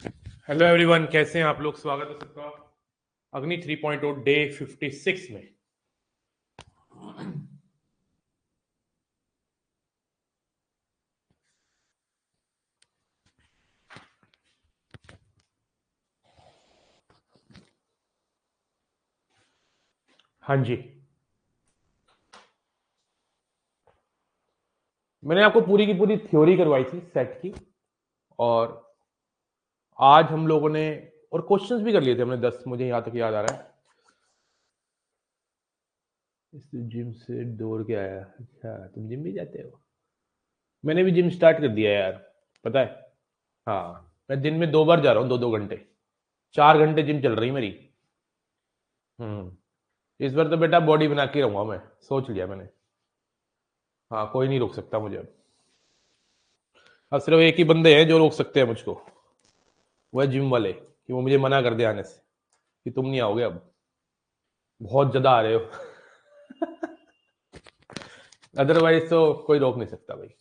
Hello everyone, कैसे हैं आप लोग। स्वागत है सबका अग्नि 3.0 डे 56 में। हाँ जी, मैंने आपको पूरी की पूरी थ्योरी करवाई थी सेट की, और आज हम लोगों ने और क्वेश्चंस भी कर लिए थे हमने 10, मुझे यहाँ तक याद आ रहा है। इस जिम से दौड़ के आया। अच्छा, तुम जिम भी जाते हो? मैंने भी जिम स्टार्ट कर दिया यार, पता है। हाँ, मैं दिन में 2 बार जा रहा हूँ, 2-2 घंटे। 4 घंटे जिम चल रही मेरी। इस बार तो बेटा बॉडी बना के रहूंगा मैं, सोच लिया मैंने। हाँ, कोई नहीं रोक सकता मुझे अब सिर्फ एक ही बंदे हैं जो रोक सकते हैं मुझको। वो है जिम वाले, कि वो मुझे मना कर दे आने से, कि तुम नहीं आओगे अब, बहुत ज्यादा आ रहे हो। अदरवाइज तो कोई रोक नहीं सकता भाई।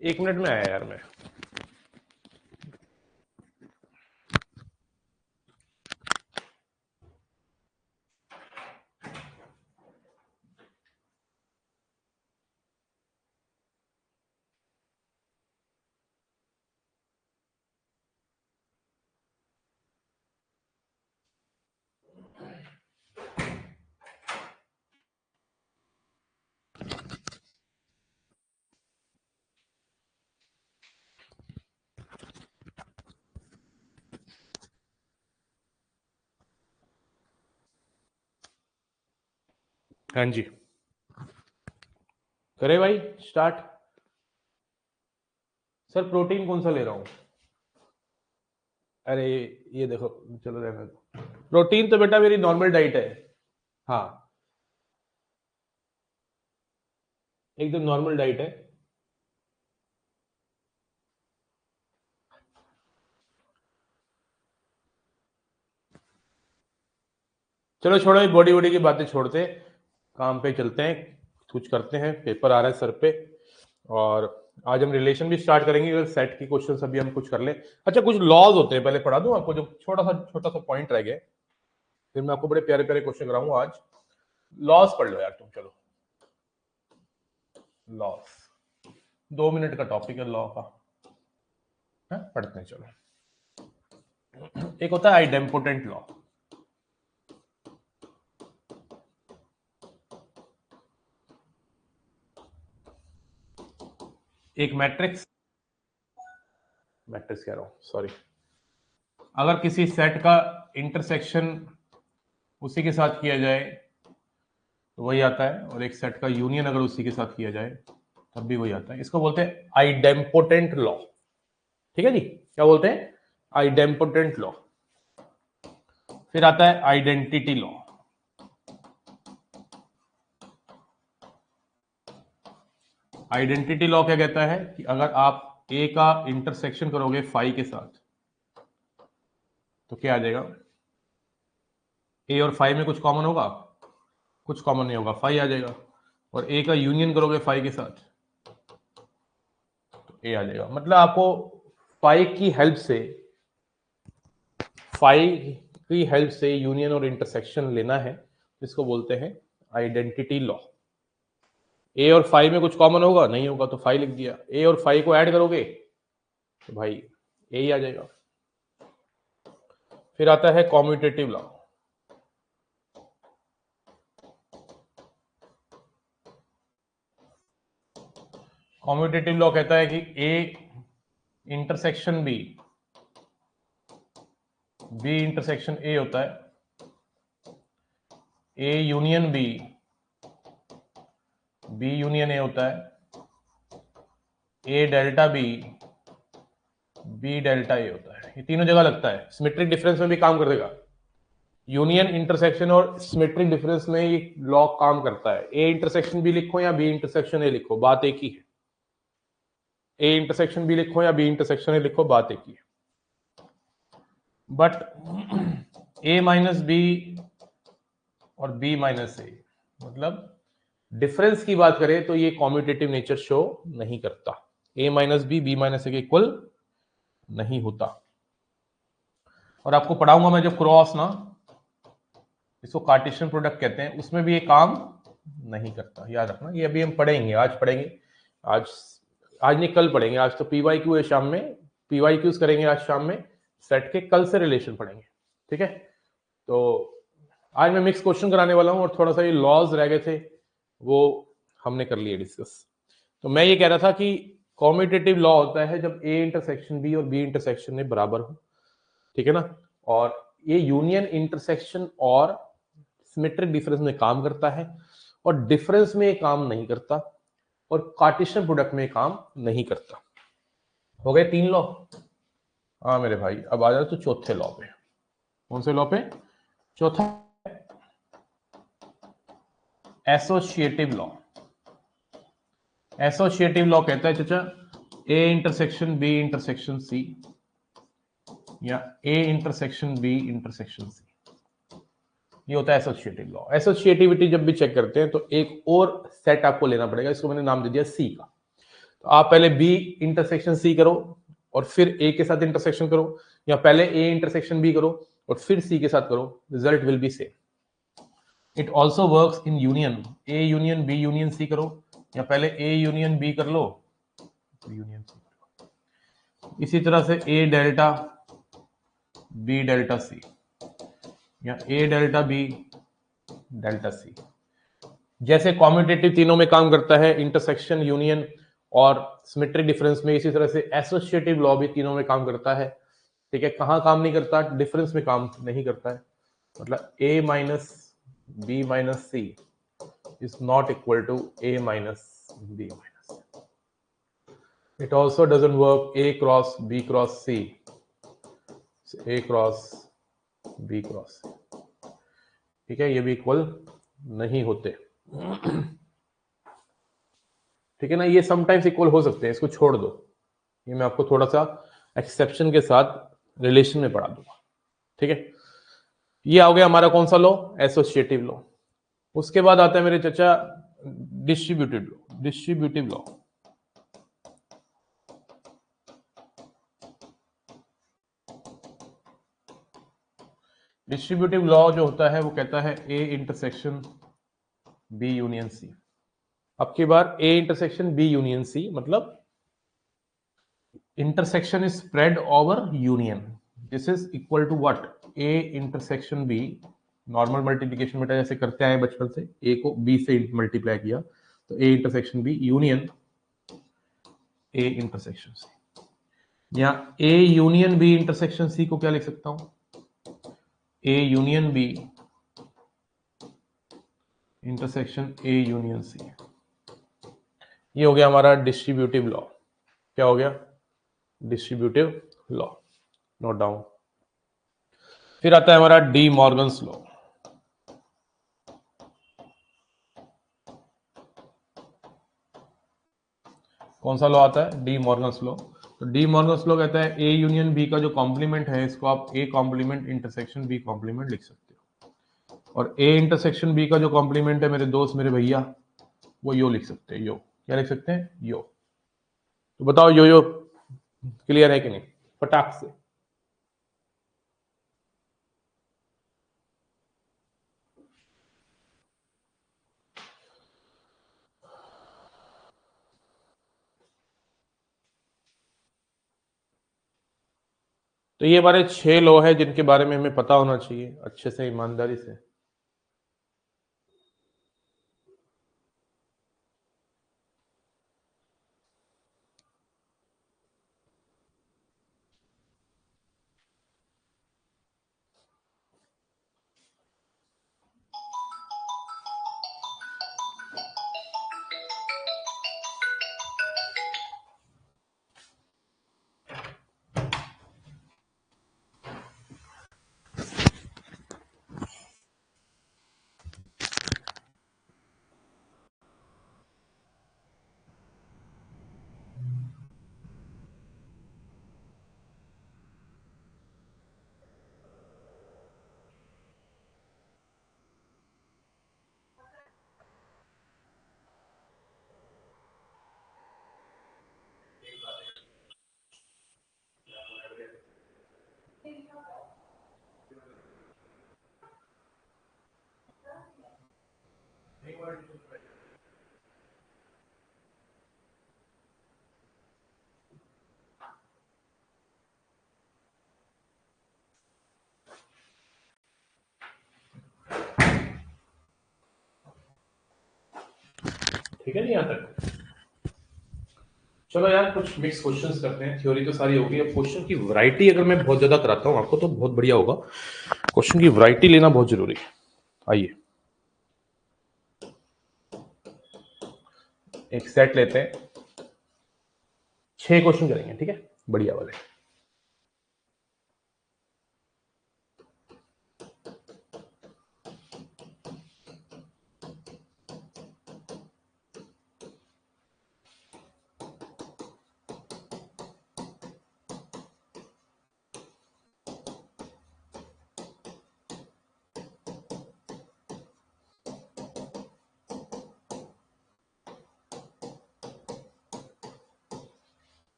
1 मिनट में आया यार मैं। हाँ जी, करे भाई स्टार्ट। सर प्रोटीन कौन सा ले रहा हूँ? अरे ये देखो, चलो रहने दो। प्रोटीन तो बेटा मेरी नॉर्मल डाइट है। हाँ, एकदम नॉर्मल डाइट है। चलो छोड़ो, ये बॉडी वॉडी की बातें छोड़ते, काम पे चलते हैं। कुछ करते हैं, पेपर आ रहा है सर पे। और आज हम रिलेशन भी स्टार्ट करेंगे, अगर सेट की क्वेश्चन अभी हम कुछ कर ले। अच्छा, कुछ लॉज होते हैं, पहले पढ़ा दूं आपको, जो छोटा सा पॉइंट रह गया। फिर मैं आपको बड़े प्यारे प्यारे क्वेश्चन कराऊंगा आज। लॉस पढ़ लो यार तुम, चलो। लॉस 2 मिनट का टॉपिक है लॉ का। है? पढ़ते हैं चलो। एक होता है आइडेम्पोटेंट लॉ। एक मैट्रिक्स, मैट्रिक्स कह रहा हूं, सॉरी। अगर किसी सेट का इंटरसेक्शन उसी के साथ किया जाए तो वही आता है, और एक सेट का यूनियन अगर उसी के साथ किया जाए तब भी वही आता है। इसको बोलते हैं आइडेम्पोटेंट लॉ। ठीक है जी, क्या बोलते हैं? Idempotent law. फिर आता है आइडेंटिटी लॉ। आइडेंटिटी लॉ क्या कहता है कि अगर आप ए का इंटरसेक्शन करोगे फाई के साथ तो क्या आ जाएगा? ए और फाई में कुछ कॉमन होगा? कुछ कॉमन नहीं होगा, फाई आ जाएगा। और ए का यूनियन करोगे फाई के साथ तो ए आ जाएगा। मतलब आपको फाई की हेल्प से, फाई की हेल्प से यूनियन और इंटरसेक्शन लेना है, जिसको बोलते हैं आइडेंटिटी लॉ। ए और फाई में कुछ कॉमन होगा? नहीं होगा, तो फाई लिख दिया। ए और फाई को ऐड करोगे तो भाई ए ही आ जाएगा। फिर आता है कॉम्यूटेटिव लॉ। कॉम्यूटेटिव लॉ कहता है कि A intersection B, B intersection A होता है, A union B, B union A होता है, A delta B, B delta A होता है। ये तीनों जगह लगता है, सिमेट्रिक डिफरेंस में भी काम करेगा। यूनियन, इंटरसेक्शन और सिमेट्रिक डिफरेंस में ये लॉ काम करता है। ए इंटरसेक्शन बी लिखो या बी इंटरसेक्शन ए लिखो, बात एक ही है। ए इंटरसेक्शन बी लिखो या बी इंटरसेक्शन ए लिखो, बात एक ही है। बट ए माइनस बी और बी माइनस ए, मतलब डिफरेंस की बात करें तो ये कॉम्यूटेटिव नेचर शो नहीं करता, a minus B B minus A के इक्वल नहीं होता। और आपको पढ़ाऊंगा मैं जो क्रॉस ना, इसको कार्टेशियन प्रोडक्ट कहते हैं, उसमें भी ये काम नहीं करता, याद रखना। ये अभी हम पढ़ेंगे, आज पढ़ेंगे, आज आज नहीं कल पढ़ेंगे। आज तो पीवाई क्यू है शाम में, पीवाई क्यूज करेंगे आज शाम में सेट के, कल से रिलेशन पढ़ेंगे, ठीक है। तो आज मैं मिक्स क्वेश्चन कराने वाला हूं और थोड़ा सा ये लॉज रह गए थे वो हमने कर लिए डिस्कस। तो मैं ये कह रहा था कि कॉम्यूटेटिव लॉ होता है जब ए इंटरसेक्शन बी और बी इंटरसेक्शन में बराबर हो, ठीक है ना। और ये यूनियन इंटरसेक्शन और सिमेट्रिक डिफरेंस में काम करता है, और डिफरेंस में ये काम नहीं करता, और कार्टेशियन प्रोडक्ट में काम नहीं करता। हो गए 3 लॉ। हाँ मेरे भाई, अब आ जाओ तो चौथे लॉ पे। कौन से लॉ पे? चौथा, एसोसिएटिव लॉ। एसोसिएटिव लॉ कहता है चाचा, A intersection B intersection C या A intersection B intersection C, ये होता है एसोसिएटिव लॉ। एसोसिएटिविटी जब भी चेक करते हैं तो एक और सेट आपको लेना पड़ेगा, इसको मैंने नाम दे दिया सी का। तो आप पहले बी इंटरसेक्शन सी करो और फिर ए के साथ इंटरसेक्शन करो, या पहले ए इंटरसेक्शन बी करो और फिर सी के साथ करो, result will be same. It also works in union, A union B union C करो, या पहले ए यूनियन बी कर लो तो यूनियन सी करो। इसी तरह से ए डेल्टा बी डेल्टा सी या ए डेल्टा बी डेल्टा सी। जैसे कॉम्यूटेटिव तीनों में काम करता है, इंटरसेक्शन, यूनियन और सिमेट्रिक डिफरेंस में, इसी तरह से एसोसिएटिव लॉ भी तीनों में काम करता है, ठीक है। कहाँ काम नहीं करता? डिफरेंस में काम नहीं करता है। मतलब a minus B minus C is not equal to a minus B minus. It also doesn't work a cross b cross c, a cross b cross c, ठीक है। ये भी इक्वल नहीं होते, ठीक है ना। ये समटाइम्स इक्वल हो सकते हैं, इसको छोड़ दो, ये मैं आपको थोड़ा सा एक्सेप्शन के साथ रिलेशन में पढ़ा दूंगा, ठीक है। ये आ गया हमारा कौन सा लॉ? Associative law. उसके बाद आता है मेरे चाचा distributive law. Distributive law, distributive law जो होता है वो कहता है A intersection B union C. अब की बार A intersection B union C मतलब intersection is spread over union. This is equal to what? A intersection B, normal multiplication बेटा जैसे करते आए बचपन से, a को b से मल्टीप्लाई किया तो a intersection b union a intersection c, या a union b intersection c को क्या लिख सकता हूं? a union b intersection a union c। ये हो गया हमारा डिस्ट्रीब्यूटिव लॉ। क्या हो गया? Distributive law, note down. फिर आता है हमारा डी मॉर्गन्स लॉ। कौन सा लॉ आता है? D Morgan's law. तो डी मॉर्गन्स लॉ कहता है ए यूनियन बी का जो कॉम्प्लीमेंट है इसको आप A complement intersection B complement लिख सकते हो, और ए इंटरसेक्शन बी का जो कॉम्प्लीमेंट है मेरे दोस्त मेरे भैया वो यो लिख सकते हैं। यो क्या लिख सकते हैं? यो। तो बताओ यो यो क्लियर है कि नहीं फटाक से? तो ये हमारे 6 लॉ है जिनके बारे में हमें पता होना चाहिए अच्छे से, ईमानदारी से। ठीक है, यहाँ तक। चलो यार कुछ मिक्स क्वेश्चंस करते हैं। थ्योरी तो सारी होगी, अब क्वेश्चन की वैरायटी अगर मैं बहुत ज्यादा कराता हूँ आपको तो बहुत बढ़िया होगा। क्वेश्चन की वैरायटी लेना बहुत जरूरी है। आइए एक सेट लेते हैं, 6 क्वेश्चन करेंगे, ठीक है, बढ़िया वाले।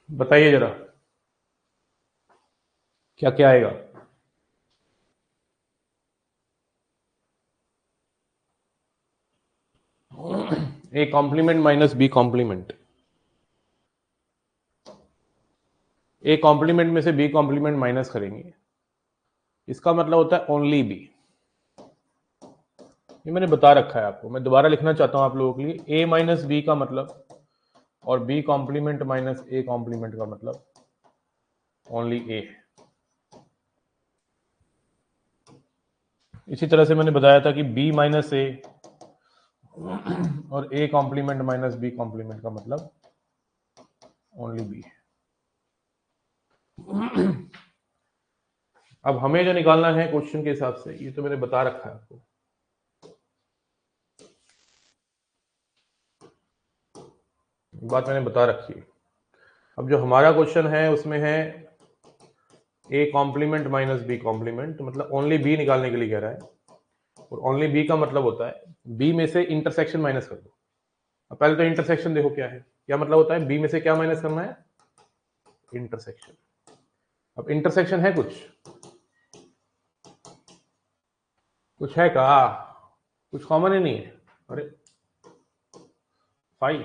बताइए जरा क्या क्या आएगा। A complement minus B complement, A complement में से बी कॉम्प्लीमेंट माइनस करेंगे, इसका मतलब होता है ओनली बी। ये मैंने बता रखा है आपको, मैं दोबारा लिखना चाहता हूं आप लोगों के लिए। ए माइनस बी का मतलब और B complement minus A complement का मतलब ओनली ए। इसी तरह से मैंने बताया था कि बी माइनस ए और A complement minus B complement का मतलब ओनली बी। अब हमें जो निकालना है क्वेश्चन के हिसाब से, ये तो मैंने बता रखा है आपको। बात मैंने बता रखी है। अब जो हमारा क्वेश्चन है उसमें है A complement minus B complement, मतलब ओनली बी निकालने के लिए कह रहा है। और ओनली बी का मतलब होता है बी में से इंटरसेक्शन माइनस कर दो। अब पहले तो इंटरसेक्शन देखो क्या है, क्या मतलब होता है बी में से क्या माइनस करना है, इंटरसेक्शन। अब इंटरसेक्शन है कुछ है का, कुछ कॉमन ही नहीं है। अरे 5,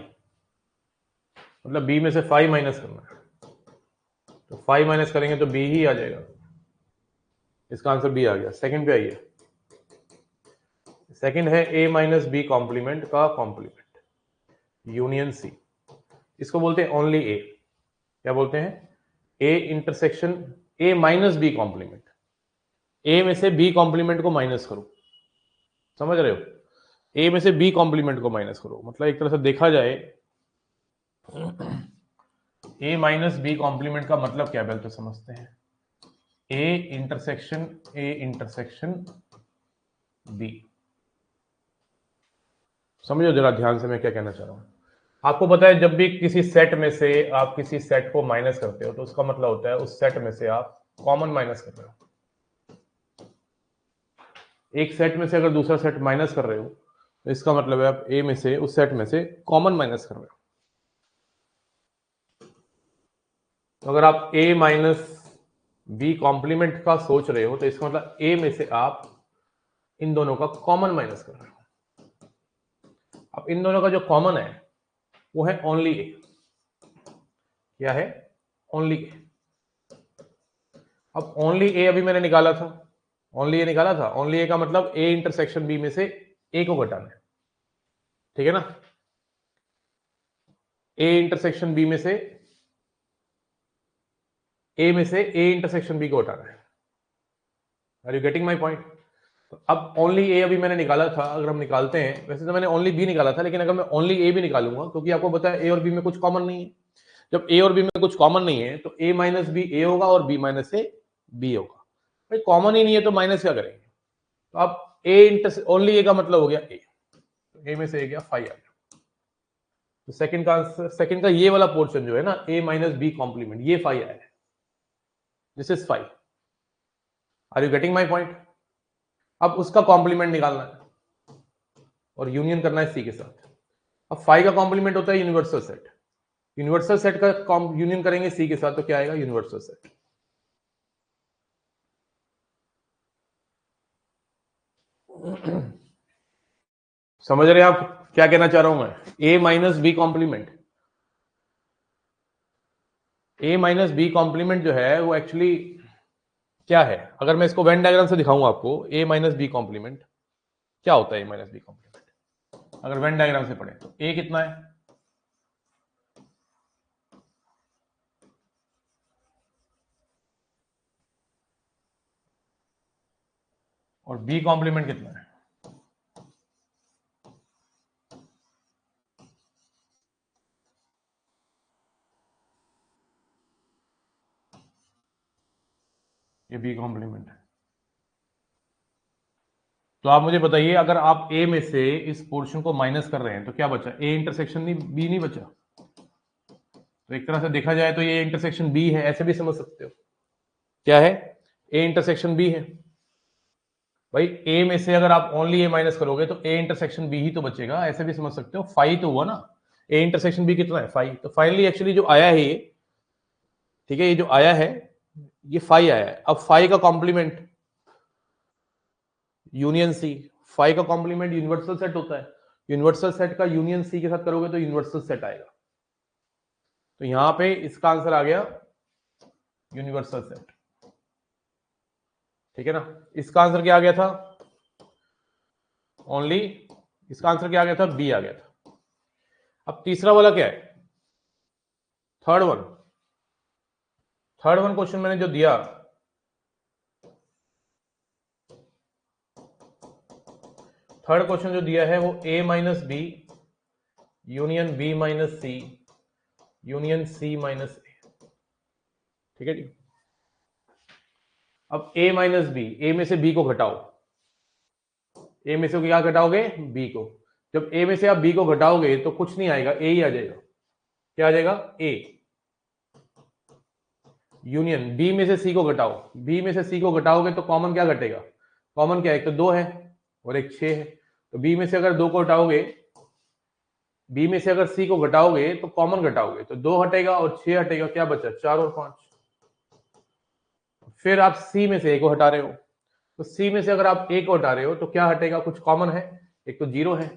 मतलब बी में से 5 माइनस करना है, तो 5 माइनस करेंगे तो बी ही आ जाएगा। इसका आंसर बी आ गया। सेकंड पे आइए, सेकंड है ए माइनस बी कॉम्प्लीमेंट का कॉम्प्लीमेंट यूनियन सी। इसको बोलते हैं ओनली ए। क्या बोलते हैं, A intersection A minus B complement. A में से बी कॉम्प्लीमेंट को माइनस करो, समझ रहे हो, ए में से बी कॉम्प्लीमेंट को माइनस करो। मतलब एक तरह से देखा जाए ए माइनस बी कॉम्प्लीमेंट का मतलब क्या है, तो समझते हैं। A intersection B. समझो जरा ध्यान से मैं क्या कहना चाह रहा हूं। आपको पता है जब भी किसी सेट में से आप किसी सेट को माइनस करते हो तो उसका मतलब होता है उस सेट में से आप कॉमन माइनस कर रहे हो। एक सेट में से अगर दूसरा सेट माइनस कर रहे हो तो इसका मतलब है आप ए में से उस सेट में से कॉमन माइनस कर रहे हो। तो अगर आप ए माइनस बी कॉम्प्लीमेंट का सोच रहे हो तो इसका मतलब ए में से आप इन दोनों का कॉमन माइनस कर रहे हो। अब इन दोनों का जो कॉमन है वो है ओनली ए। क्या है, ओनली ए। अब ओनली ए अभी मैंने निकाला था, ओनली ए निकाला था। ओनली ए का मतलब ए इंटरसेक्शन बी में से ए को घटाना है, ठीक है ना। ए इंटरसेक्शन बी में से ए इंटरसेक्शन बी को हटाना है। Are you getting my point. तो अब ओनली ए अभी मैंने निकाला था, अगर हम निकालते हैं, वैसे तो मैंने ओनली बी निकाला था, लेकिन अगर मैं ओनली ए भी निकालूंगा, क्योंकि आपको पता है ए और बी में कुछ कॉमन नहीं है, जब ए और बी में कुछ कॉमन नहीं है तो ए माइनस बी ए होगा और बी माइनस ए बी होगा। भाई कॉमन ही नहीं है तो माइनस क्या करेंगे, तो अब ए इंटर ओनली ए का मतलब हो गया ए, तो ए में से ए गया 5 आ गया। तो सेकंड का आंसर, सेकंड का ये वाला पोर्शन जो है ना, ए माइनस बी कॉम्प्लीमेंट, ये 5 आया है, this is 5। Are you getting my point? अब उसका कॉम्प्लीमेंट निकालना है और यूनियन करना है सी के साथ। अब 5 का कॉम्प्लीमेंट होता है यूनिवर्सल सेट, यूनिवर्सल सेट का यूनियन करेंगे सी के साथ तो क्या आएगा, यूनिवर्सल सेट। समझ रहे हैं आप क्या कहना चाह रहा हूं मैं? ए माइनस बी कॉम्प्लीमेंट, ए माइनस बी कॉम्प्लीमेंट जो है वो एक्चुअली क्या है, अगर मैं इसको वेन डायग्राम से दिखाऊं आपको, ए माइनस बी कॉम्प्लीमेंट क्या होता है, ए माइनस बी कॉम्प्लीमेंट अगर वेन डायग्राम से पढ़े तो ए कितना है और बी कॉम्प्लीमेंट कितना है, ये बी कॉम्प्लीमेंट है। तो आप मुझे बताइए, अगर आप ए में से इस पोर्शन को माइनस कर रहे हैं तो क्या बचा, ए इंटरसेक्शन नहीं बी नहीं बचा। तो एक तरह से देखा जाए तो ये इंटरसेक्शन बी है, ऐसे भी समझ सकते हो। क्या है, ए इंटरसेक्शन बी है। भाई ए में से अगर आप ओनली ए माइनस करोगे तो ए इंटरसेक्शन बी ही तो बचेगा, ऐसे भी समझ सकते हो। 5 तो हुआ ना, ए इंटरसेक्शन बी कितना है 5, तो फाइनली एक्चुअली जो आया है ये, ठीक है, ये जो आया है ये 5 आया है। अब 5 का कॉम्प्लीमेंट यूनियन सी, 5 का कॉम्प्लीमेंट यूनिवर्सल सेट होता है, यूनिवर्सल सेट का यूनियन सी के साथ करोगे तो यूनिवर्सल सेट आएगा। तो यहां पे इसका आंसर आ गया यूनिवर्सल सेट, ठीक है ना। इसका आंसर क्या आ गया था, ओनली, इसका आंसर क्या आ गया था, बी आ गया था। अब तीसरा वाला क्या है, third one, third one question मैंने जो दिया, थर्ड क्वेश्चन जो दिया है वो a minus B union b minus C union c minus A, ठीक है जी। अब a माइनस बी, ए में से b को घटाओ, a में से क्या घटाओगे, b को। जब a में से आप b को घटाओगे तो कुछ नहीं आएगा, a ही आ जाएगा। क्या आ जाएगा, a यूनियन b में से c को घटाओ, b में से c को घटाओगे तो कॉमन क्या घटेगा, कॉमन क्या है, एक तो 2 है और एक 6 है, तो b में से अगर 2 को हटाओगे, b में से अगर c को घटाओगे तो कॉमन घटाओगे तो 2 हटेगा और 6 हटेगा, क्या बचा, 4 और 5। फिर आप c में से a को हटा रहे हो, तो c में से अगर आप a को हटा रहे हो तो क्या हटेगा, कुछ कॉमन है, एक तो 0 है,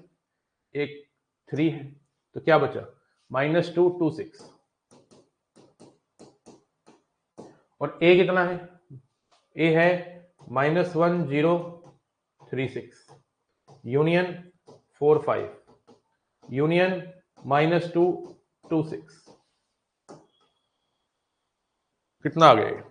एक 3 है, तो क्या बचा, -2 2 6। और a कितना है, a है -1 0 3 6 यूनियन 4 5 यूनियन -2 2 6, कितना आ गया,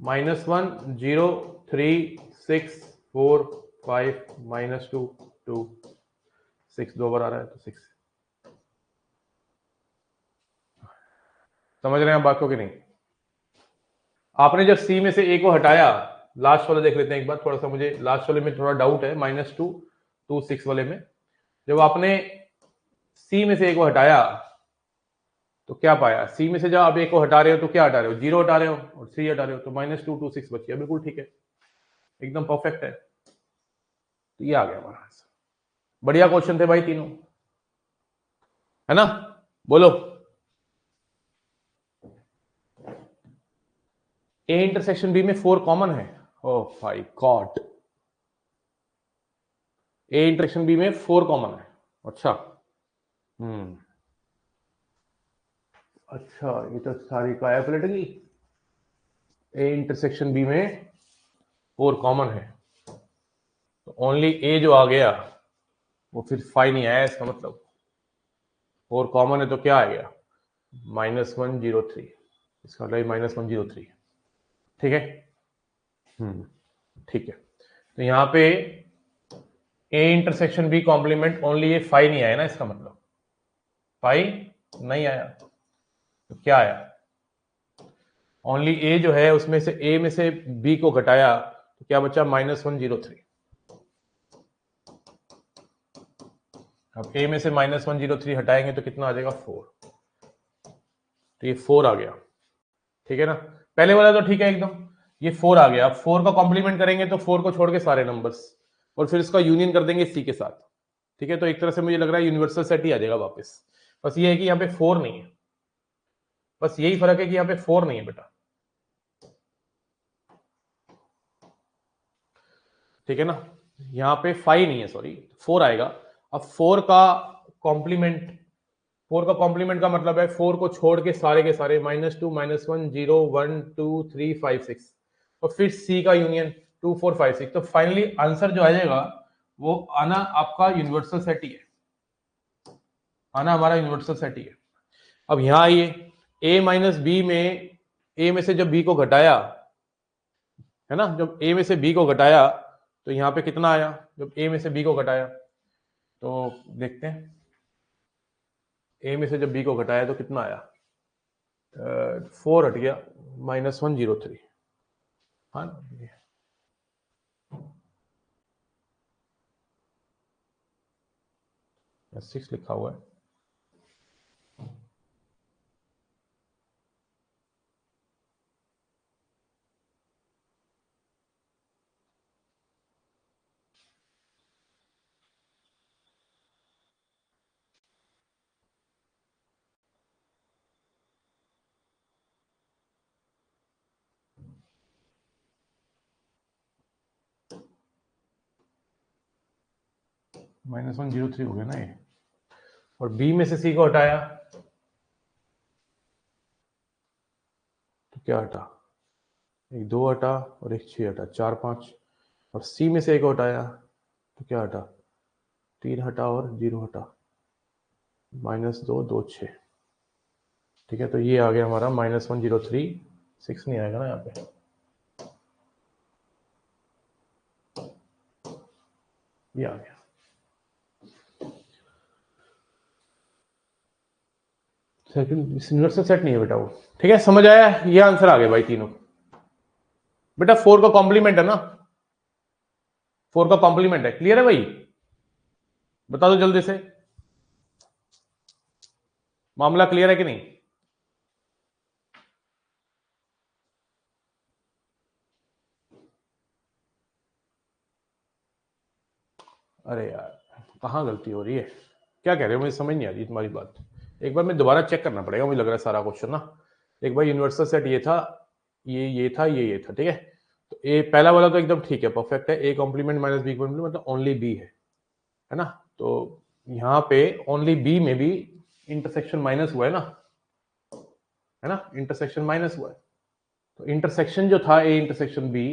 -1 0 3 6 4 5 -2 2 6, 2 बार आ रहा है तो 6। समझ रहे हैं आप बात को कि नहीं? आपने जब सी में से ए को हटाया, लास्ट वाला देख लेते हैं एक बार, थोड़ा सा मुझे लास्ट वाले में थोड़ा डाउट है, -2 2 6 वाले में, जब आपने सी में से ए को हटाया तो क्या पाया, सी में से जब आप ए को हटा रहे हो तो क्या हटा रहे हो, 0 हटा रहे हो और 3 हटा रहे हो, तो -2 2 6 बच गया, बिल्कुल ठीक है, एकदम परफेक्ट है। तो ये आ गया हमारा आंसर। बढ़िया क्वेश्चन थे भाई तीनों, है ना, बोलो। ए इंटरसेक्शन बी में 4 कॉमन है, oh my god, A intersection B में 4 कॉमन है, अच्छा, अच्छा, ये तो सारी काया पलट गई। ए इंटरसेक्शन बी में 4 कॉमन है, तो ओनली ए जो आ गया वो फिर 5 नहीं आया, इसका मतलब 4 कॉमन है तो क्या आ गया, -1 0 3, इसका मतलब -1 0 3। ठीक है, ठीक है। तो यहाँ पे A intersection B complement only, ये फाई नहीं आया ना, इसका मतलब फाई नहीं आया, तो क्या आया, ओनली ए जो है उसमें से ए में से बी को घटाया तो क्या बचा, -103। अब ए में से -103 हटाएंगे तो कितना आ जाएगा, 4। तो ये 4 आ गया, ठीक है ना। पहले वाला तो ठीक है एकदम, ये 4 आ गया। अब 4 का कॉम्प्लीमेंट करेंगे तो 4 को छोड़ के सारे नंबर्स, और फिर इसका यूनियन कर देंगे सी के साथ, ठीक है। तो एक तरह से मुझे लग रहा है यूनिवर्सल सेट ही आ जाएगा वापस। बस ये है कि यहाँ पे 4 नहीं है, बस यही फर्क है कि यहाँ पे 4 नहीं है बेटा, ठीक है ना। यहाँ पे 5 नहीं है, सॉरी 4 आएगा। अब 4 का कॉम्प्लीमेंट, 4 का कॉम्प्लीमेंट का मतलब है 4 को छोड़ के सारे के सारे, -2 -1 0 1 2 3 5 6, और फिर सी का यूनियन 2 4 5 6। तो फाइनली आंसर जो आ जाएगा वो आना आपका यूनिवर्सल सेट ही है, आना हमारा यूनिवर्सल सेट ही है। अब यहाँ आइए, a माइनस बी में, a में से जब b को घटाया है ना, जब a में से b को घटाया तो यहाँ पे कितना आया, जब a में से b को घटाया तो देखते हैं, a में से जब b को घटाया तो कितना आया, 4 हट गया, -103। हाँ, 6 लिखा हुआ है। -103 हो गया ना ये, और b में से c को हटाया तो क्या हटा, एक 2 हटा और एक 6 हटा, 4 5, और c में से एक हटाया तो क्या हटा, 3 हटा और 0 हटा, -2 2 6, ठीक है। तो ये आ गया हमारा -103, 6 नहीं आएगा ना यहाँ पे, ये आ गया। यूनिवर्सल सेट नहीं है बेटा वो, ठीक है, समझ आया, ये आंसर आ गया भाई तीनों। बेटा 4 का कॉम्प्लीमेंट है ना, 4 का कॉम्प्लीमेंट है, क्लियर है भाई, बता दो जल्दी से, मामला क्लियर है कि नहीं। अरे यार कहाँ गलती हो रही है, क्या कह रहे हो, मुझे समझ नहीं आ रही तुम्हारी बात। एक बार मैं दोबारा चेक करना पड़ेगा, मुझे लग रहा है सारा क्वेश्चन ना। एक बार यूनिवर्सल सेट ये था, ये था, ये था, ठीक है। तो ए पहला वाला तो एकदम ठीक है, परफेक्ट है, A complement minus B complement मतलब ओनली बी है ना। तो यहाँ पे ओनली बी में भी इंटरसेक्शन माइनस हुआ है ना, इंटरसेक्शन माइनस हुआ है। तो इंटरसेक्शन जो था ए इंटरसेक्शन बी,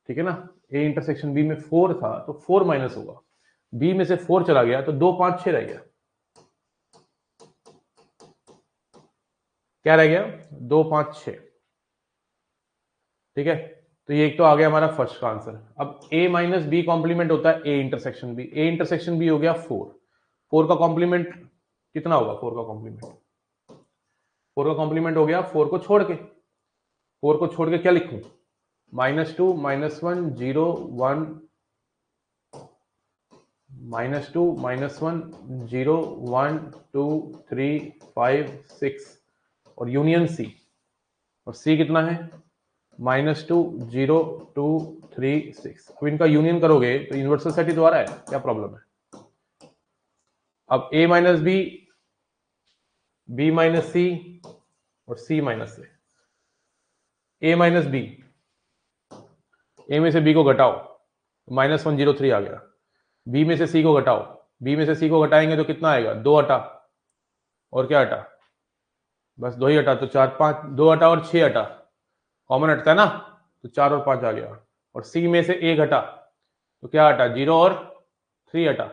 ठीक है ना, ए इंटरसेक्शन बी में 4 था तो 4 माइनस होगा, बी में से 4 चला गया तो 2 5 6 रह गया, क्या रह गया, 2 5 6, ठीक है। तो ये एक तो आ गया हमारा फर्स्ट का आंसर। अब a माइनस बी कॉम्प्लीमेंट होता है a intersection B, a intersection B हो गया 4, 4 का कॉम्प्लीमेंट कितना होगा, 4 का कॉम्प्लीमेंट, 4 का कॉम्प्लीमेंट हो गया 4 को छोड़ के, 4 को छोड़ के क्या लिखूं, -2 -1 0 1 -2 -1 0 1 2 3 5 6, और यूनियन सी, और सी कितना है, -2 0 2 3 6। अब इनका यूनियन करोगे तो यूनिवर्सल सेट ही दोबारा है, क्या प्रॉब्लम है। अब a minus B, b minus C और c माइनस से, a माइनस बी, a में से b को घटाओ -103 आ गया, b में से c को घटाओ, b में से c को घटाएंगे तो कितना आएगा, 2 हटा और क्या हटा, बस 2 ही हटा, तो 4 5, 2 हटा और 6 हटा, कॉमन हटता है ना, तो 4 और 5 आ गया, और c में से a घटा तो क्या हटा, 0 और 3 हटा,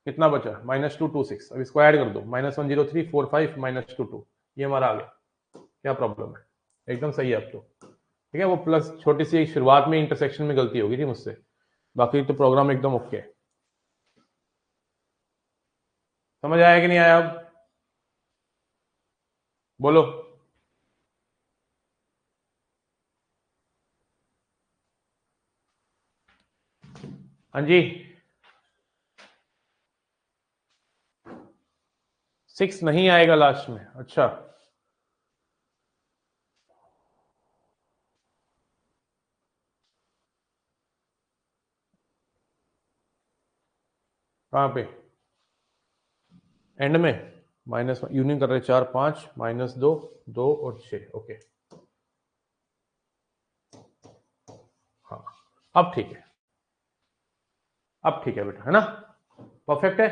कितना बचा, -2 2 6। अब इसको ऐड कर दो, -103 4 5 -2 2, ये हमारा आ गया, क्या प्रॉब्लम है, एकदम सही है अब तो। ठीक है, वो प्लस छोटी सी शुरुआत में इंटरसेक्शन में गलती होगी थी मुझसे, बाकी तो प्रोग्राम एकदम ओके है। समझ आया कि नहीं आया? अब बोलो। हाँ जी, 6 नहीं आएगा लास्ट में, अच्छा। कहाँ पे? एंड में माइनस यूनियन कर रहे 4 5 -2 2 और 6, ओके। हाँ, अब ठीक है, अब ठीक है बेटा, है ना, परफेक्ट है।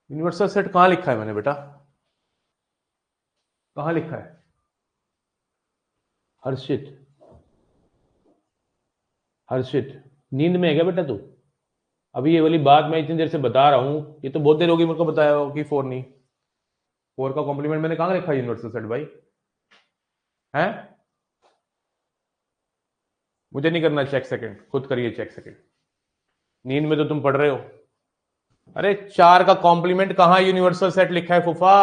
यूनिवर्सल सेट कहाँ लिखा है मैंने बेटा, कहाँ लिखा है? हर्षित, हर्षित नींद में है क्या बेटा तू? अभी ये वाली बात मैं इतनी देर से बता रहा हूं, ये तो बहुत देर होगी मेरे को बताया हो कि 4 नहीं। 4 का कॉम्प्लीमेंट मैंने कहाँ लिखा यूनिवर्सल सेट भाई? है, मुझे नहीं करना चेक सेकंड, खुद करिए चेक सेकंड, नींद में तो तुम पढ़ रहे हो। अरे 4 का कॉम्प्लीमेंट कहाँ यूनिवर्सल सेट लिखा है फूफा?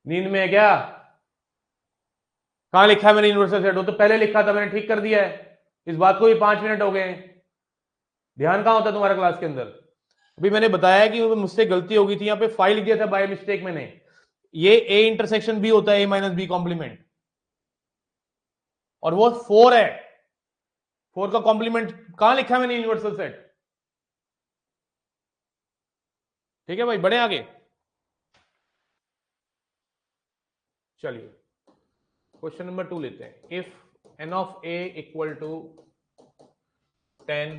नींद में है क्या? कहां लिखा है मैंने यूनिवर्सल सेट? वो तो पहले लिखा था, मैंने ठीक कर दिया है। इस बात को भी 5 मिनट हो गए। ध्यान कहां होता है तुम्हारे क्लास के अंदर? अभी मैंने बताया कि मुझसे गलती हो गई थी, यहां पे 5 लिख दिया था बाय मिस्टेक मैंने। ये ए इंटरसेक्शन बी होता है, ए माइनस बी कॉम्प्लीमेंट, और वो 4 है। 4 का कॉम्प्लीमेंट कहां लिखा है मैंने यूनिवर्सल सेट? ठीक है भाई, बढ़े आगे। चलिए क्वेश्चन नंबर 2 लेते हैं। If n of A equal to 10,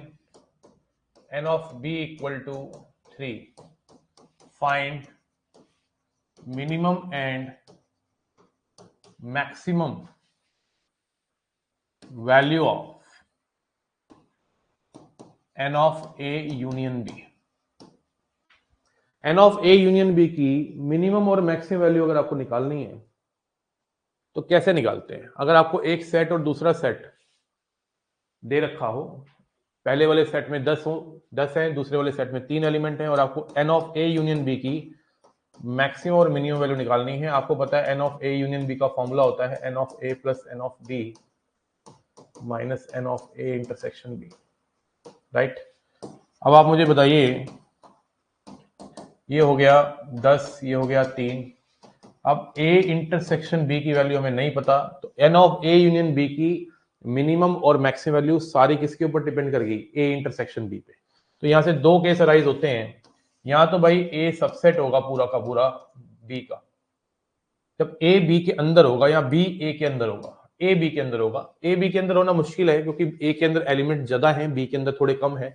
n of B equal to 3, find minimum and maximum value of n of A union B. N of A union B की minimum और मैक्सिमम वैल्यू अगर आपको निकालनी है तो कैसे निकालते हैं? अगर आपको एक सेट और दूसरा सेट दे रखा हो, पहले वाले सेट में 10 है, दूसरे वाले सेट में 3 एलिमेंट हैं, और आपको n of A union B की मैक्सिमम और मिनिमम वैल्यू निकालनी है। आपको पता है n of A union B का फॉर्मूला होता है n of A plus n of B minus n of A intersection B, right. अब आप मुझे बताइए, ये हो गया 10, ये हो गया 3। अब ए इंटरसेक्शन बी की वैल्यू हमें नहीं पता, तो n of A union B की मिनिमम और मैक्सिमम वैल्यू सारी किसके ऊपर डिपेंड करेगी? ए इंटरसेक्शन बी पे। तो यहां से दो केस अराइज होते हैं। यहां तो भाई ए सबसेट होगा पूरा का पूरा बी का, जब ए बी के अंदर होगा, या बी ए के अंदर होगा। ए बी के अंदर होगा, ए बी के अंदर होना मुश्किल है क्योंकि ए के अंदर एलिमेंट ज्यादा है, बी के अंदर थोड़े कम है।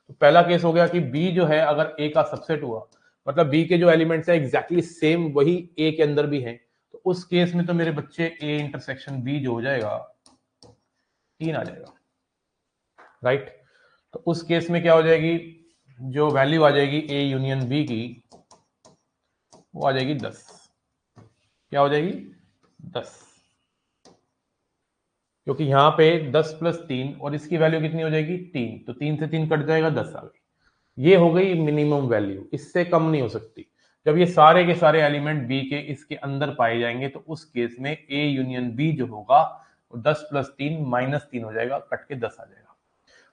तो पहला केस हो गया कि बी जो है अगर ए का सबसेट हुआ, मतलब बी के जो एलिमेंट्स है एग्जैक्टली सेम वही ए के अंदर भी है, तो उस केस में तो मेरे बच्चे ए इंटरसेक्शन बी जो हो जाएगा 3 आ जाएगा, राइट। तो उस केस में क्या हो जाएगी, जो वैल्यू आ जाएगी ए यूनियन बी की वो आ जाएगी 10। क्या हो जाएगी? 10, क्योंकि यहां पे 10 प्लस 3 और इसकी वैल्यू कितनी हो जाएगी? 3, तो 3 से 3 कट जाएगा, 10 आ गई। ये हो गई मिनिमम वैल्यू, इससे कम नहीं हो सकती। जब ये सारे के सारे एलिमेंट बी के इसके अंदर पाए जाएंगे तो उस केस में ए यूनियन बी जो होगा वो 10 प्लस 3 माइनस 3 हो जाएगा, कट के 10 आ जाएगा।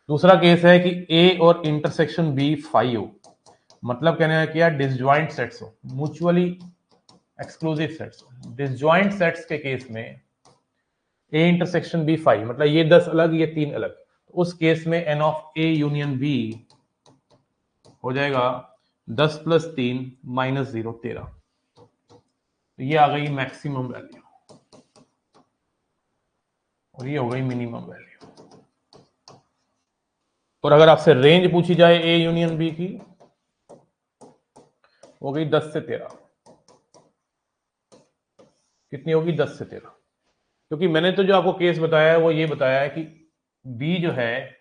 दूसरा केस है कि ए और इंटरसेक्शन बी 5 हो, मतलब कहने का क्या, डिसजॉइंट सेट्स हो, म्यूचुअली एक्सक्लूसिव सेट्स हो। डिसजॉइंट सेट्स के केस में ए इंटरसेक्शन बी 5, मतलब ये 10 अलग, ये 3 अलग, तो उस केस में n of A union B हो जाएगा 10 प्लस 3 माइनस 0 13। तो ये आ गई मैक्सिमम वैल्यू और ये हो गई मिनिमम वैल्यू। और अगर आपसे रेंज पूछी जाए ए यूनियन बी की, हो गई 10 से 13। कितनी होगी? 10 से 13। क्योंकि मैंने तो जो आपको केस बताया है वो ये बताया है कि बी जो है,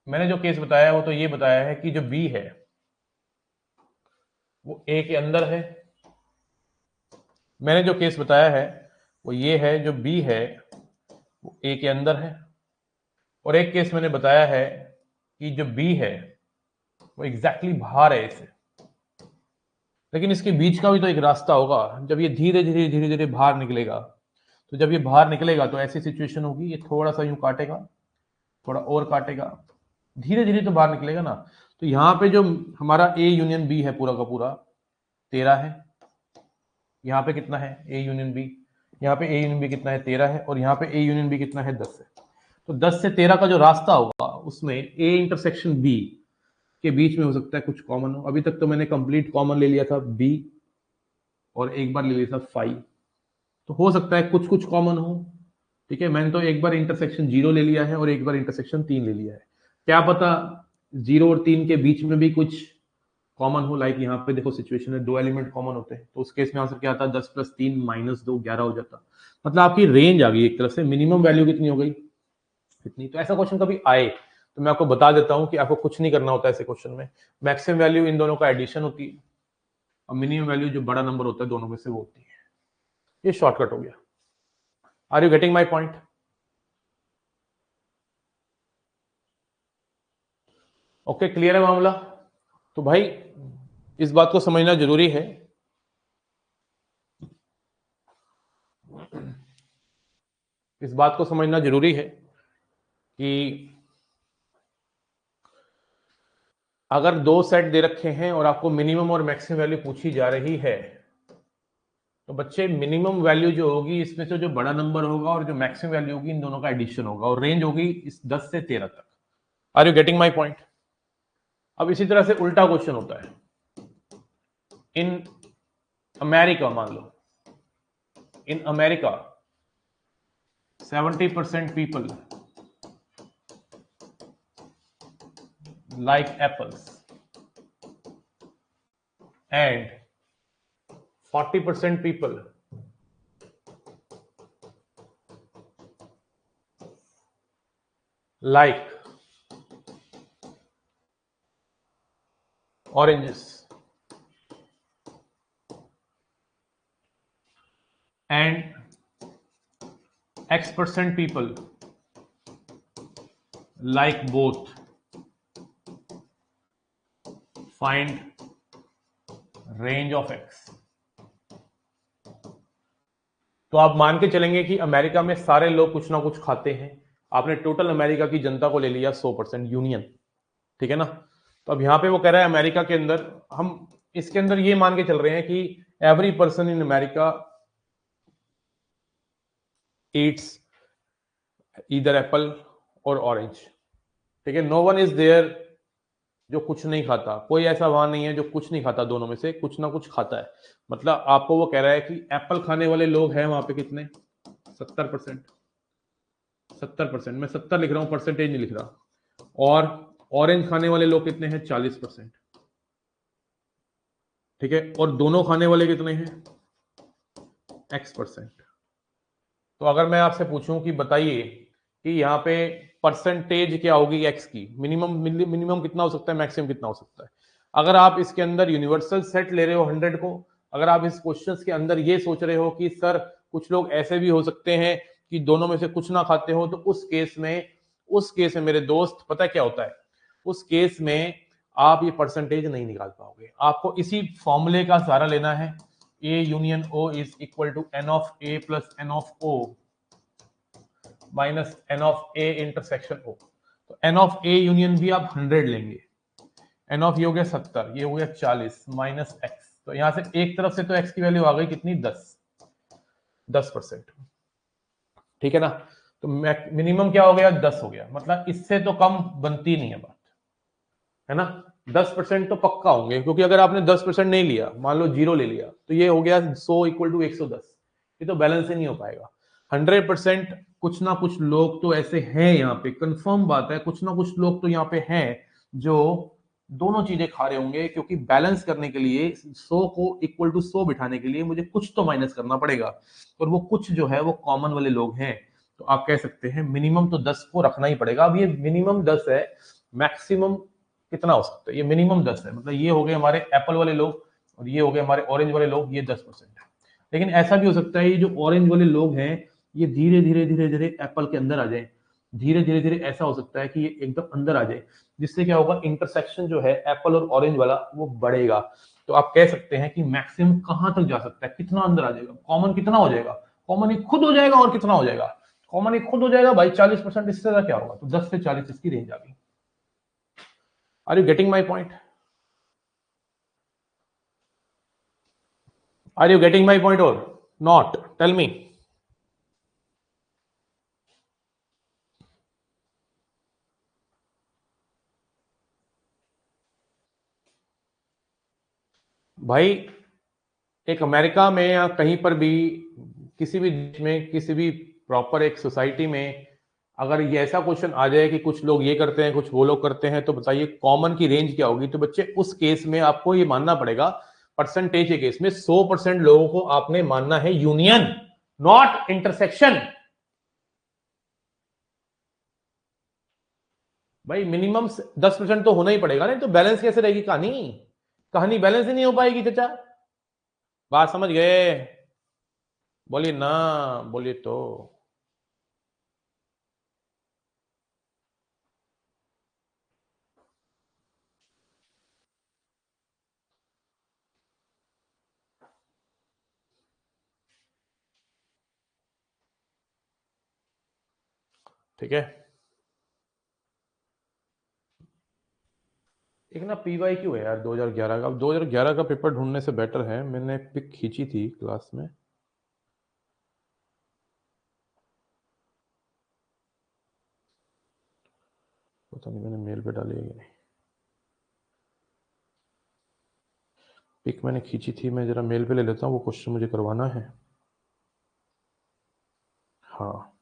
मैंने जो केस बताया है वो तो ये बताया है कि जो बी है वो ए के अंदर है। मैंने जो केस बताया है वो ये है, जो बी है वो ए के अंदर है, और एक केस मैंने बताया है कि जो बी है वो एग्जैक्टली बाहर है इसे। लेकिन इसके बीच का भी तो एक रास्ता होगा, जब ये धीरे धीरे धीरे धीरे बाहर निकलेगा, तो जब ये बाहर निकलेगा तो ऐसी सिचुएशन होगी, ये थोड़ा सा यूं काटेगा, थोड़ा और काटेगा, धीरे धीरे तो बाहर निकलेगा ना। तो यहाँ पे जो हमारा ए यूनियन बी है पूरा का पूरा 13 है। यहाँ पे कितना है ए यूनियन बी, यहाँ पे ए यूनियन बी कितना है 13 है, और यहाँ पे ए यूनियन बी कितना है 10 है। तो 10 से 13 का जो रास्ता होगा उसमें ए इंटरसेक्शन बी के बीच में हो सकता है कुछ कॉमन हो। अभी तक तो मैंने कंप्लीट कॉमन ले लिया था बी, और एक बार ले लिया था 5, तो हो सकता है कुछ कुछ कॉमन हो। ठीक है, मैंने तो एक बार इंटरसेक्शन 0 ले लिया है और एक बार इंटरसेक्शन 3 ले लिया है। क्या पता 0 और 3 के बीच में भी कुछ कॉमन हो। लाइक यहाँ पे देखो सिचुएशन है, 2 एलिमेंट कॉमन होते हैं, तो उस केस में आंसर क्या आता है 10 + 3 - 2 11 हो जाता। मतलब आपकी रेंज आ गई एक तरफ से, मिनिमम वैल्यू कितनी हो गई इतनी। तो ऐसा क्वेश्चन कभी आए तो मैं आपको बता देता हूं कि आपको कुछ नहीं करना होता ऐसे क्वेश्चन में। मैक्सिमम वैल्यू इन दोनों का एडिशन होती है, और मिनिमम वैल्यू जो बड़ा नंबर होता है दोनों में से वो होती है। ये शॉर्टकट हो गया। Are you getting my point? Okay, clear है मामला? तो भाई इस बात को समझना जरूरी है, इस बात को समझना जरूरी है कि अगर 2 सेट दे रखे हैं और आपको मिनिमम और मैक्सिमम वैल्यू पूछी जा रही है, तो बच्चे मिनिमम वैल्यू जो होगी इसमें से जो बड़ा नंबर होगा और जो मैक्सिमम वैल्यू होगी इन दोनों का एडिशन होगा, और रेंज होगी इस 10 से 13 तक। Are you getting my point? अब इसी तरह से उल्टा क्वेश्चन होता है। इन अमेरिका, मान लो in America 70% people like apples and 40% people like oranges and X% people like both. Find range of X. तो आप मान के चलेंगे कि अमेरिका में सारे लोग कुछ ना कुछ खाते हैं। आपने टोटल अमेरिका की जनता को ले लिया 100% यूनियन, ठीक है ना। तो अब यहां पे वो कह रहा है अमेरिका के अंदर, हम इसके अंदर ये मान के चल रहे हैं कि every person in America Yeats either Apple और ऑरेंज, ठीक है। नो वन इज देयर जो कुछ नहीं खाता, कोई ऐसा वहां नहीं है जो कुछ नहीं खाता, दोनों में से कुछ ना कुछ खाता है। मतलब आपको वो कह रहा है कि एप्पल खाने वाले लोग हैं वहां पे कितने, 70%। 70%, मैं 70 लिख रहा हूं, परसेंटेज नहीं लिख रहा। और ऑरेंज खाने वाले लोग कितने हैं, 40%, ठीक है। और दोनों खाने वाले कितने हैं, X%। तो अगर मैं आपसे पूछूं कि बताइए कि यहाँ पे परसेंटेज क्या होगी एक्स की, मिनिमम कितना हो सकता है, मैक्सिमम कितना हो सकता है। अगर आप इसके अंदर यूनिवर्सल सेट ले रहे हो 100 को, अगर आप इस क्वेश्चंस के अंदर ये सोच रहे हो कि सर कुछ लोग ऐसे भी हो सकते हैं कि दोनों में से कुछ ना खाते हो, तो उस केस में मेरे दोस्त पता क्या होता है, उस केस में आप ये परसेंटेज नहीं निकाल पाओगे। आपको इसी फॉर्मूले का सहारा लेना है, A union O is equal to N of A plus N of O minus N of A intersection O। तो N ऑफ A यूनियन भी आप 100 लेंगे, N ऑफ ये हो गया 70, ये हो गया 40 माइनस X। तो यहां से एक तरफ से तो X की वैल्यू आ गई कितनी, 10%, ठीक है ना। तो मिनिमम क्या हो गया, 10 हो गया। मतलब इससे तो कम बनती नहीं है बात, है ना। 10% तो पक्का होंगे, क्योंकि अगर आपने 10% नहीं लिया, मान लो 0 ले लिया, तो ये हो गया 100 इक्वल टू 110, ये तो बैलेंस ही नहीं हो पाएगा। 100% कुछ ना कुछ लोग तो ऐसे हैं यहाँ पे, कंफर्म बात है, कुछ ना कुछ लोग तो यहाँ पे हैं जो दोनों चीजें खा रहे होंगे, क्योंकि बैलेंस करने के लिए 100 को इक्वल टू 100 बिठाने के लिए मुझे कुछ तो माइनस करना पड़ेगा, और वो कुछ जो है वो कॉमन वाले लोग हैं। तो आप कह सकते हैं मिनिमम तो 10 को रखना ही पड़ेगा। अब ये मिनिमम 10 है, मैक्सिमम कितना हो सकता है, ये मिनिमम 10 है। मतलब ये हो गए हमारे एप्पल वाले लोग, और ये हो गए हमारे ऑरेंज वाले लोग, ये 10% है। लेकिन ऐसा भी हो सकता है ये जो ऑरेंज वाले लोग हैं ये धीरे धीरे धीरे धीरे एप्पल के अंदर आ जाए, धीरे धीरे धीरे ऐसा हो सकता है कि ये एकदम अंदर आ जाए, जिससे क्या होगा, इंटरसेक्शन जो है एप्पल और ऑरेंज वाला वो बढ़ेगा। तो आप कह सकते हैं कि मैक्सिमम कहां तक जा सकता है, कितना अंदर आ जाएगा, कॉमन कितना हो जाएगा, कॉमन ही खुद हो जाएगा, और कितना हो जाएगा, कॉमन ही खुद हो जाएगा भाई 40%, इससे ज्यादा क्या होगा, तो 10 से 40 इसकी रेंज आ गई। Are you getting my point? Are you getting my point or not? Tell me. भाई एक अमेरिका में या कहीं पर भी, किसी भी देश में, किसी भी प्रॉपर एक सोसाइटी में अगर ये ऐसा क्वेश्चन आ जाए कि कुछ लोग ये करते हैं कुछ वो लोग करते हैं, तो बताइए कॉमन की रेंज क्या होगी। तो बच्चे उस केस में आपको ये मानना पड़ेगा, परसेंटेज के केस में 100% लोगों को आपने मानना है यूनियन, नॉट इंटरसेक्शन। भाई मिनिमम 10% तो होना ही पड़ेगा, नहीं तो बैलेंस कैसे रहेगी कहानी, कहानी बैलेंस ही नहीं हो पाएगी चाचा। बात समझ गए? बोलिए ना, बोलिए तो। ठीक है, एक ना पीवाई क्यों है यार 2011 का, अब 2011 का पेपर ढूंढने से बेटर है, मैंने पिक खींची थी क्लास में। पता नहीं मैंने मेल पे डाली है कि नहीं, पिक मैंने खींची थी, मैं जरा मेल पे ले लेता हूँ, वो क्वेश्चन मुझे करवाना है। हाँ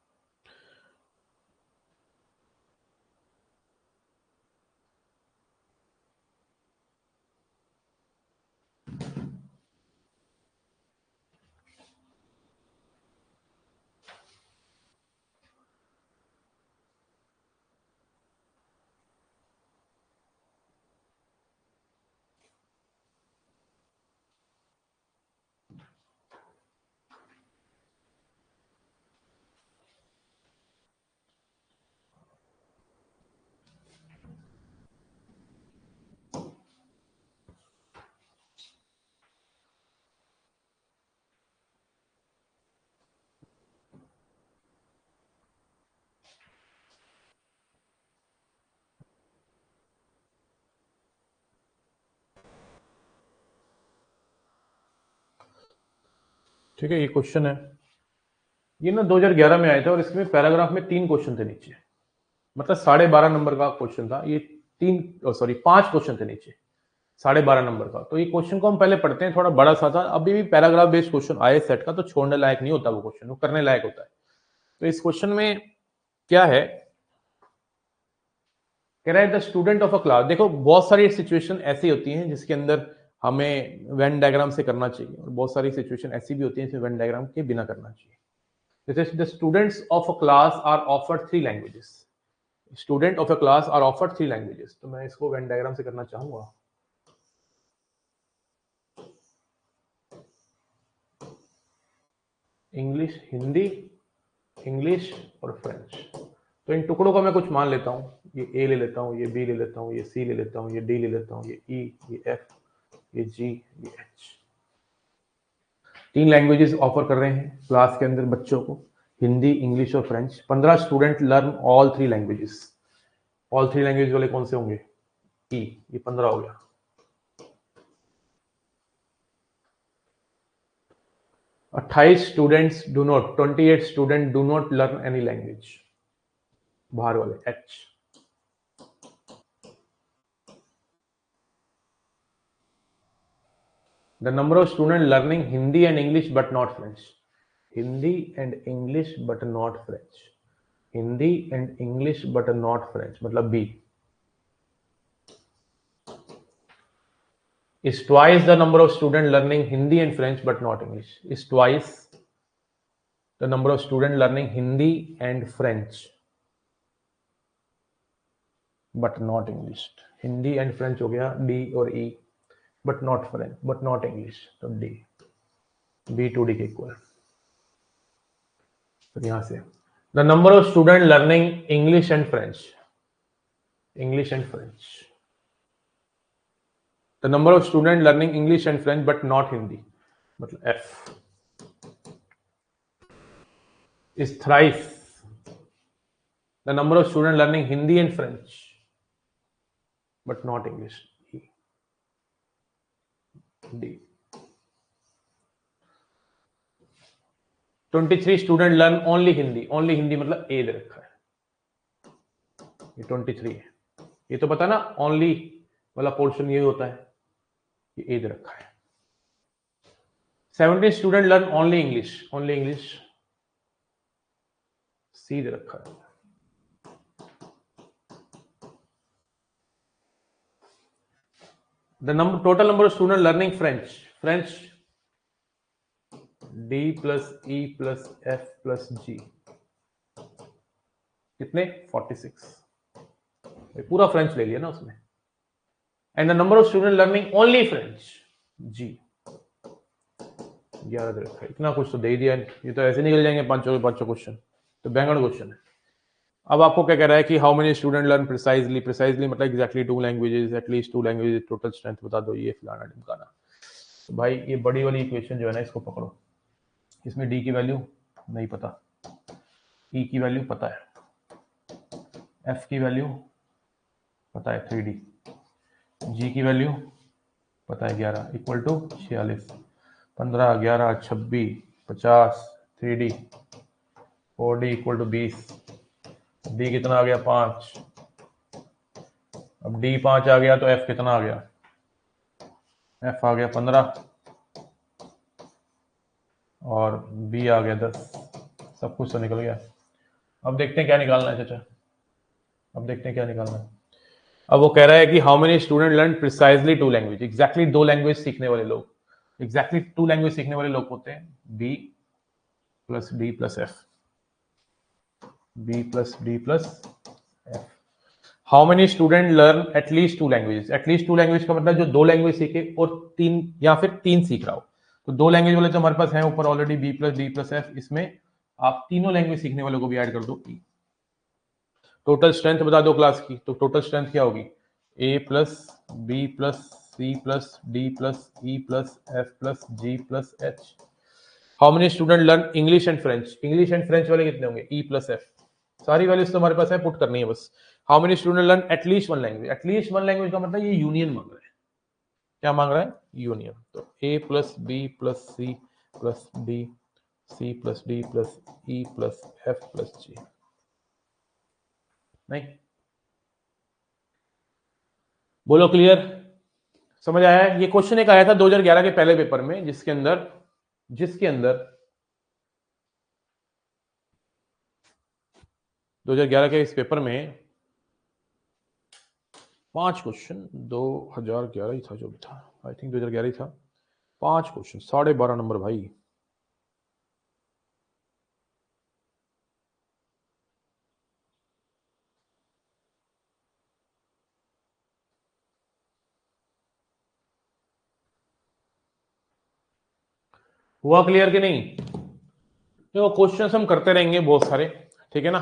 ठीक है, ये क्वेश्चन है, ये ना 2011 में आए थे और इसमें पैराग्राफ में 3 क्वेश्चन थे नीचे, मतलब 12.5 नंबर का क्वेश्चन था ये, 5 क्वेश्चन थे नीचे 12.5 नंबर का। तो ये क्वेश्चन को हम पहले पढ़ते हैं, थोड़ा बड़ा सा था, अभी भी पैराग्राफ बेस्ड क्वेश्चन आए सेट का, तो छोड़ने लायक नहीं होता वो क्वेश्चन, वो करने लायक होता है। तो इस क्वेश्चन में क्या है, कह रहा है the student of a class. देखो बहुत सारी सिचुएशन ऐसी होती हैं जिसके अंदर हमें वेन डायग्राम से करना चाहिए, और बहुत सारी सिचुएशन ऐसी भी होती हैं जिसमें वेन डायग्राम के बिना करना चाहिए। जैसे the students of a class are offered 3 languages, student of a class are offered 3 languages, तो मैं इसको वेन डायग्राम से करना चाहूंगा। इंग्लिश, हिंदी, इंग्लिश और फ्रेंच। तो इन टुकड़ों का मैं कुछ मान लेता हूँ, ये ए ले लेता हूँ, ये बी ले लेता हूँ, ये सी ले लेता हूँ, ये डी ले लेता हूँ, ये ई, ये एफ, ये जी, ये एच। 3 लैंग्वेजेस ऑफर कर रहे हैं क्लास के अंदर बच्चों को, हिंदी, इंग्लिश और French. 15 student learn all 3 languages. All 3 language वाले कौन से होंगे? ई, ये 15 हो गया। 28 students do not, 28 student do not learn any language, बाहर वाले H. The number of students learning Hindi and English but not French. Hindi and English but not French. Hindi and English but not French, मतलब B. Is twice the number of students learning Hindi and French but not English. Is twice the number of students learning Hindi and French but not English. Hindi and French हो गया D और E. But not French, but not English, तो D, B to D के इक्वल। तो यहां से the number of student learning English and French, English and French, the number of student learning English and French but not Hindi, मतलब F is thrice the number of student learning Hindi and French but not English, D. 23 student learn only Hindi, only Hindi मतलब A दे रखा है, ये 23 है, ये तो पता ना ओनली वाला पोर्शन ये होता है, ये ए दे रखा है। 17 student learn only English, only English, C दे रखा है। The number total number of student learning French, French D plus E plus F plus G, कितने 46, पूरा फ्रेंच ले लिया ना उसने। And the number of student learning only French, G 11 दे रखा है। इतना कुछ तो दे ही दिया, ये तो ऐसे निकल जाएंगे पांचों के पांचों क्वेश्चन, तो बैंगन क्वेश्चन है। अब आपको क्या कह रहा है कि how many student learn precisely, precisely मतलब exactly 2 languages, at least 2 languages, total strength बता दो, ये फलाना ढिमकाना। तो भाई ये बड़ी वाली इक्वेशन जो है ना, इसको पकड़ो, इसमें डी की वैल्यू नहीं पता, ई की वैल्यू पता है, एफ की वैल्यू पता है 3D, जी की वैल्यू पता है 11 equal to 46, 15 11 26 50 3D 4D equal to 20, D कितना आ गया 5, अब डी 5 आ गया तो एफ कितना आ गया, एफ आ गया 15 और बी आ गया 10, सब कुछ तो निकल गया। अब देखते हैं क्या निकालना है चाचा, अब देखते हैं क्या निकालना है। अब वो कह रहा है कि how many student learn precisely 2 language, exactly 2 language सीखने वाले लोग, एग्जैक्टली 2 लैंग्वेज सीखने वाले लोग होते हैं B plus D plus F, B plus D plus F. How many student learn at least 2 languages, at least 2 language का मतलब जो 2 लैंग्वेज सीखे और 3 या फिर 3 सीख रहा हो, तो 2 लैंग्वेज वाले तो हमारे पास हैं ऊपर already B plus D plus F, इसमें आप तीनों लैंग्वेज सीखने वालों को भी ऐड कर दो ई। टोटल स्ट्रेंथ बता दो क्लास की, तो टोटल स्ट्रेंथ क्या होगी, A plus B plus C plus D plus E plus F plus G plus H. How many student learn English and French, English and French वाले कितने होंगे, ई प्लस एफ, सारी values तो हमारे पास है, पुट करनी है बस। How many student learn at least 1 language, at least 1 language का मतलब ये यूनियन मांग रहा है, क्या मांग रहा है, यूनियन, तो A plus B plus C plus D C plus D plus E plus F plus G. नहीं बोलो क्लियर, समझ आया है। ये क्वेश्चन एक आया था 2011 के पहले पेपर में, जिसके अंदर 2011 के इस पेपर में 5 क्वेश्चन, 2011 ही था जो भी था, आई थिंक 2011 ही था, 5 क्वेश्चन 12.5 नंबर भाई। हुआ क्लियर कि नहीं, देखो क्वेश्चंस हम करते रहेंगे बहुत सारे, ठीक है ना।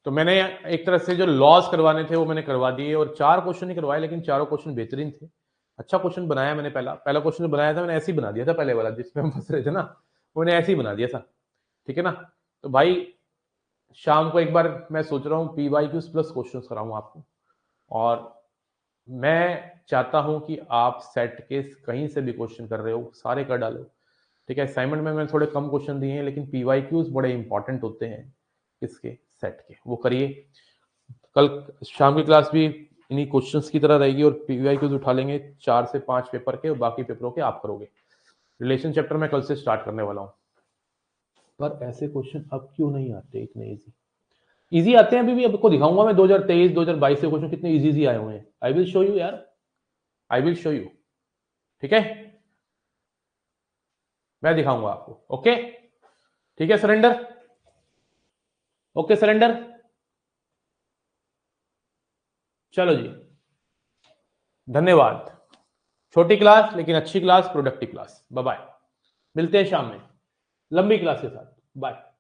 तो मैंने एक तरह से जो लॉस करवाने थे वो मैंने करवा दिए, और 4 क्वेश्चन ही करवाए, लेकिन चारों क्वेश्चन बेहतरीन थे। अच्छा क्वेश्चन बनाया मैंने, पहला क्वेश्चन बनाया था मैंने ऐसे ही बना दिया था, पहले वाला जिसमें हम फंस रहे थे ना, वो मैंने ऐसे ही बना दिया था, ठीक है ना। तो भाई शाम को एक बार मैं सोच रहा हूँ PYQs प्लस क्वेश्चन कराऊँ आपको, और मैं चाहता हूं कि आप सेट के कहीं से भी क्वेश्चन कर रहे हो सारे कर डालो, ठीक है। असाइनमेंट में मैंने थोड़े कम क्वेश्चन दिए हैं, लेकिन PYQs बड़े इंपॉर्टेंट होते हैं इसके सेट के, वो करिए। कल शाम की क्लास भी इन्हीं क्वेश्चंस की तरह रहेगी, और PYQs उठा लेंगे 4 से 5 पेपर के, और बाकी पेपरों के आप करोगे। रिलेशन चैप्टर में कल से स्टार्ट करने वाला हूँ, पर ऐसे क्वेश्चन अब क्यों नहीं आते इतने इजी आते हैं। अभी भी आपको दिखाऊंगा मैं 2023 2022 से क्वेश्चन कितने इजी आए हुए हैं, आई विल शो यू यार, आई विल शो यू, ठीक है, मैं दिखाऊंगा आपको, ओके ठीक है। सरेंडर, ओके सरेंडर, चलो जी, धन्यवाद। छोटी क्लास लेकिन अच्छी class, productive class. Bye bye, मिलते हैं शाम में लंबी क्लास के साथ। बाय।